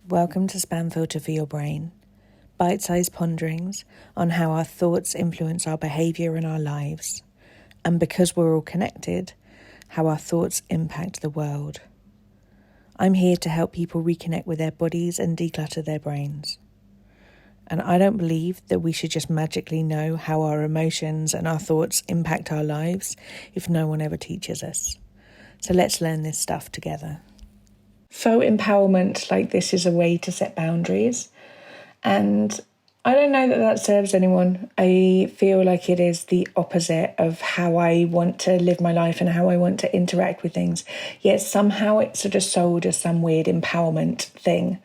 Welcome to Spam Filter for Your Brain, bite-sized ponderings on how our thoughts influence our behaviour and our lives, and because we're all connected, how our thoughts impact the world. I'm here to help people reconnect with their bodies and declutter their brains. And I don't believe that we should just magically know how our emotions and our thoughts impact our lives if no one ever teaches us. So let's learn this stuff together. Faux empowerment like this is a way to set boundaries, and I don't know that that serves anyone. I feel like it is the opposite of how I want to live my life and how I want to interact with things, yet somehow it's sort of sold as some weird empowerment thing.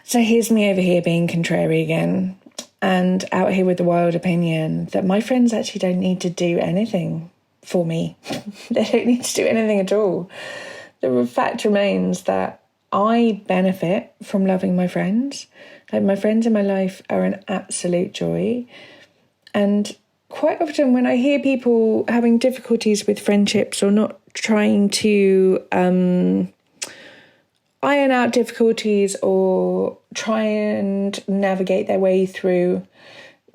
So here's me over here being contrary again, and out here with the wild opinion that my friends actually don't need to do anything for me. They don't need to do anything at all. The fact remains that I benefit from loving my friends. Like, my friends in my life are an absolute joy. And quite often when I hear people having difficulties with friendships or not trying to iron out difficulties or try and navigate their way through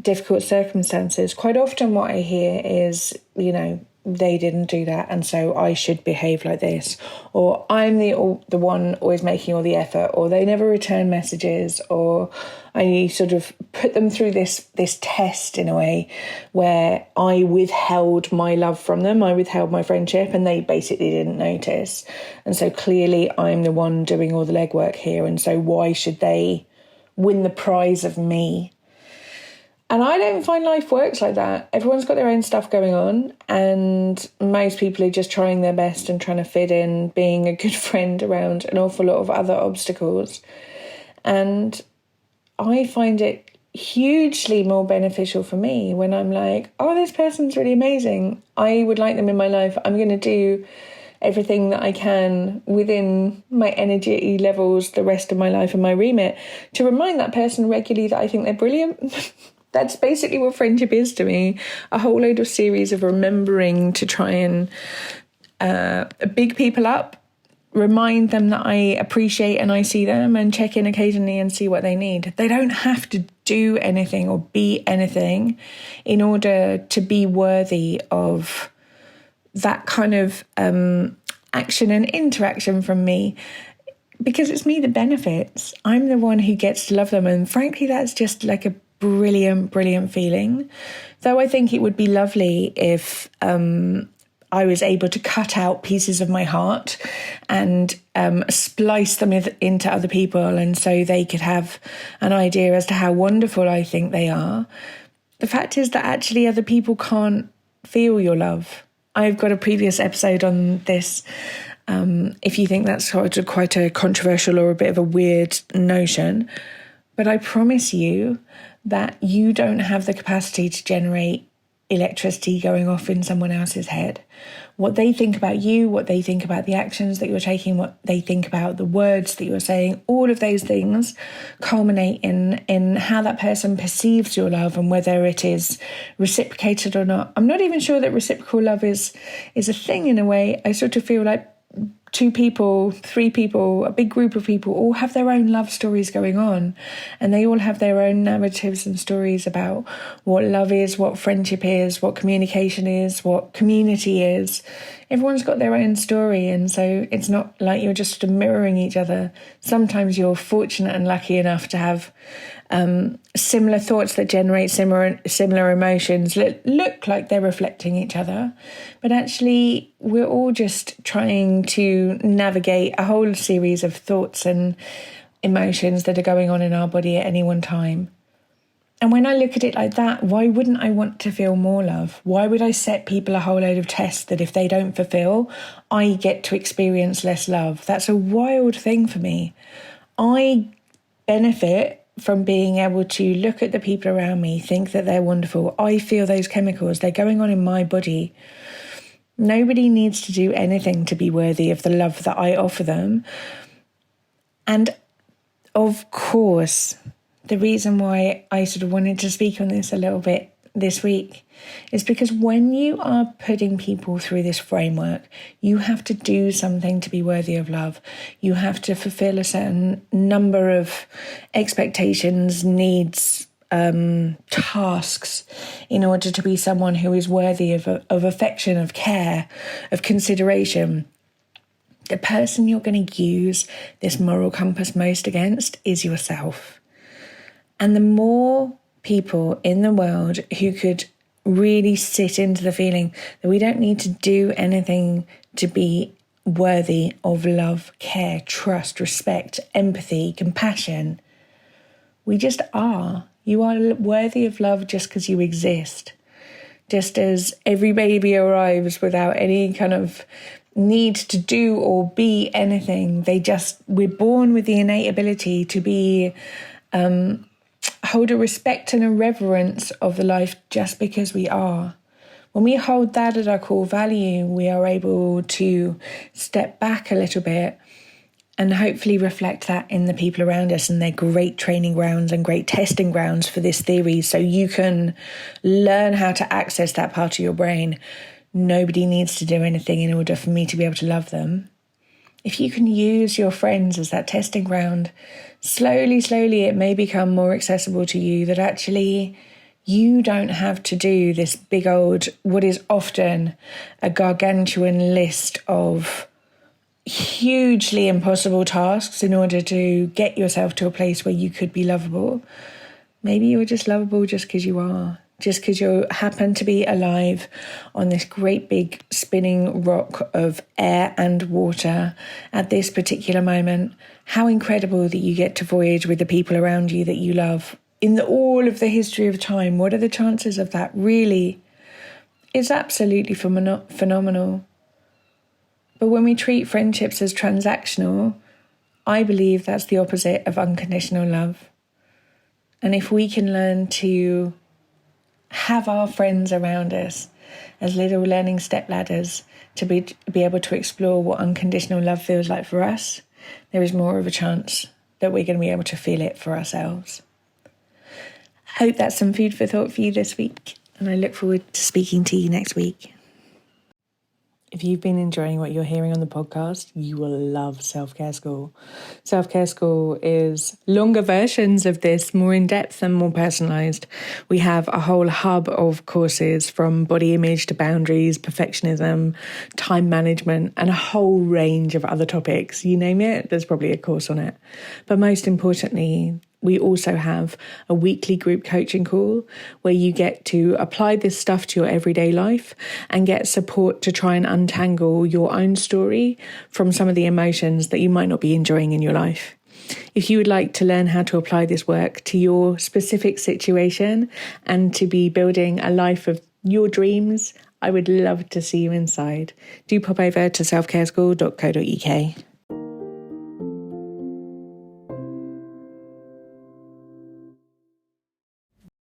difficult circumstances, quite often what I hear is, they didn't do that and so I should behave like this, or I'm the one always making all the effort, or they never return messages, or I sort of put them through this test in a way where I withheld my love from them, I withheld my friendship, and they basically didn't notice. And so clearly I'm the one doing all the legwork here, and so why should they win the prize of me? And I don't find life works like that. Everyone's got their own stuff going on, and most people are just trying their best and trying to fit in, being a good friend around an awful lot of other obstacles. And I find it hugely more beneficial for me when I'm like, oh, this person's really amazing. I would like them in my life. I'm going to do everything that I can within my energy levels the rest of my life and my remit to remind that person regularly that I think they're brilliant. That's basically what friendship is to me. A whole load of series of remembering to try and big people up, remind them that I appreciate and I see them, and check in occasionally and see what they need. They don't have to do anything or be anything in order to be worthy of that kind of action and interaction from me, because it's me that benefits. I'm the one who gets to love them, and frankly that's just like a brilliant feeling. Though I think it would be lovely if I was able to cut out pieces of my heart and splice them into other people, and so they could have an idea as to how wonderful I think they are. The fact is that actually other people can't feel your love. I've got a previous episode on this. If you think that's quite a controversial or a bit of a weird notion, but I promise you that you don't have the capacity to generate electricity going off in someone else's head. What they think about you, what they think about the actions that you're taking, what they think about the words that you're saying, all of those things culminate in how that person perceives your love and whether it is reciprocated or not. I'm not even sure that reciprocal love is a thing in a way. I sort of feel like 2 people, 3 people, a big group of people all have their own love stories going on, and they all have their own narratives and stories about what love is, what friendship is, what communication is, what community is. Everyone's got their own story, and so it's not like you're just mirroring each other. Sometimes you're fortunate and lucky enough to have similar thoughts that generate similar emotions that look like they're reflecting each other, but actually we're all just trying to navigate a whole series of thoughts and emotions that are going on in our body at any one time. And when I look at it like that, why wouldn't I want to feel more love? Why would I set people a whole load of tests that if they don't fulfill, I get to experience less love? That's a wild thing for me. I benefit from being able to look at the people around me, think that they're wonderful. I feel those chemicals, they're going on in my body. Nobody needs to do anything to be worthy of the love that I offer them. And of course, the reason why I sort of wanted to speak on this a little bit this week is because when you are putting people through this framework, you have to do something to be worthy of love. You have to fulfill a certain number of expectations, needs, tasks in order to be someone who is worthy of affection, of care, of consideration. The person you're going to use this moral compass most against is yourself. And the more people in the world who could really sit into the feeling that we don't need to do anything to be worthy of love, care, trust, respect, empathy, compassion. We just are. You are worthy of love just because you exist. Just as every baby arrives without any kind of need to do or be anything. We're born with the innate ability to be, hold a respect and a reverence of the life just because we are. When we hold that as our core value, we are able to step back a little bit and hopefully reflect that in the people around us, and they're great training grounds and great testing grounds for this theory, so you can learn how to access that part of your brain. Nobody needs to do anything in order for me to be able to love them. If you can use your friends as that testing ground, slowly it may become more accessible to you that actually you don't have to do this big old, what is often a gargantuan list of hugely impossible tasks in order to get yourself to a place where you could be lovable. Maybe you're just lovable just because you are. Just because you happen to be alive on this great big spinning rock of air and water at this particular moment. How incredible that you get to voyage with the people around you that you love in all of the history of time. What are the chances of that? Really, it's absolutely phenomenal. But when we treat friendships as transactional, I believe that's the opposite of unconditional love. And if we can learn to have our friends around us as little learning step ladders to be able to explore what unconditional love feels like for us, there is more of a chance that we're going to be able to feel it for ourselves. I hope that's some food for thought for you this week, and I look forward to speaking to you next week. If you've been enjoying what you're hearing on the podcast, you will love Self-Care School. Self-Care School is longer versions of this, more in-depth and more personalised. We have a whole hub of courses from body image to boundaries, perfectionism, time management, and a whole range of other topics. You name it, there's probably a course on it. But most importantly, we also have a weekly group coaching call where you get to apply this stuff to your everyday life and get support to try and untangle your own story from some of the emotions that you might not be enjoying in your life. If you would like to learn how to apply this work to your specific situation and to be building a life of your dreams, I would love to see you inside. Do pop over to selfcareschool.co.uk.